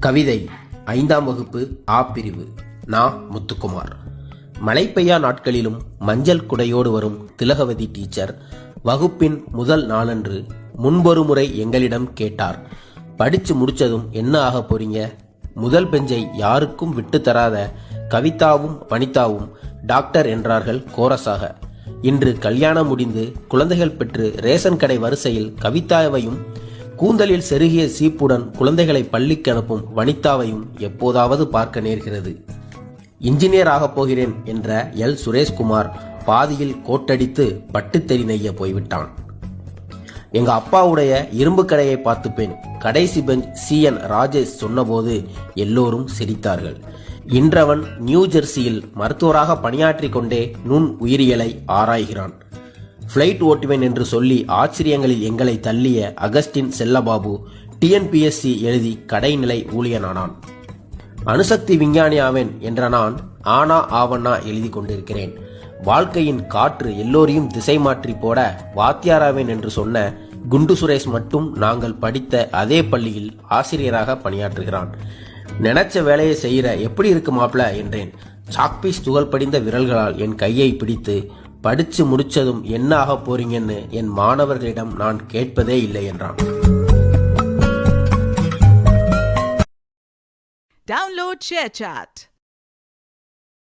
கவிதை 5ஆம் வகுப்பு ஆ பிரிவு. முத்துக்குமார். மழை பெய்யா நாட்களிலும் மஞ்சள் குடையோடு வரும் திலகவதி டீச்சர் வகுப்பின் முதல் நாளன்று முன்பொரு முறை எங்களிடம் கேட்டார், படிச்சு முடிச்சதும் என்ன ஆக போறீங்க? முதல் பெஞ்சை யாருக்கும் விட்டு தராத கவிதாவும் வனிதாவும் டாக்டர் என்றார்கள் கோரஸாக. இன்று கல்யாணம் முடிந்து குழந்தைகள் பெற்று ரேஷன் கடை வரிசையில் கவிதாவையும் கூந்தலில் செருகிய சீப்புடன் குழந்தைகளை பள்ளிக்கு அனுப்பும் வனிதாவையும் எப்போதாவது பார்க்க நேர்கிறது. இன்ஜினியர் ஆகப் போகிறேன் என்ற எல் சுரேஷ்குமார் பாதியில் கோட்டடித்து பட்டுத்தறி நெய்ய போய்விட்டான். எங்க அப்பாவுடைய இரும்பு கடையை பார்த்துப்பேன், கடைசி பெஞ்ச் CN ராஜேஷ் சொன்னபோது எல்லோரும் சிரித்தார்கள். இன்றவன் நியூ ஜெர்சியில் மருத்துவராக பணியாற்றிக் கொண்டே நுண் உயிரியலை ஆராய்கிறான். பிளைட் ஓட்டுவேன் என்று சொல்லி ஆச்சரியங்களில் எங்களை தள்ளிய அகஸ்டின் செல்லபாபு TNPSC எழுதி கடைநிலை ஊழியனானான். அணுசக்தி விஞ்ஞானி ஆவேன் என்ற நான் ஆனா ஆவண்ணா எழுதி கொண்டிருக்கிறேன். வாழ்க்கையின் காற்று எல்லோரையும் திசை மாற்றி போட வாத்தியாராவேன் என்று சொன்ன குண்டு சுரேஷ் மட்டும் நாங்கள் படித்த அதே பள்ளியில் ஆசிரியராக பணியாற்றுகிறான். நினைச்ச வேலையை செய்யற எப்படி இருக்கு மாப்ள என்றேன். சாக்பீஸ் துகள் படிந்த விரல்களால் என் கையை பிடித்து, படிச்சு முடிச்சதும் என்ன ஆக போறீங்கன்னு என் மாணவர்களிடம் நான் கேட்பதே இல்லை என்றான். Download ShareChat.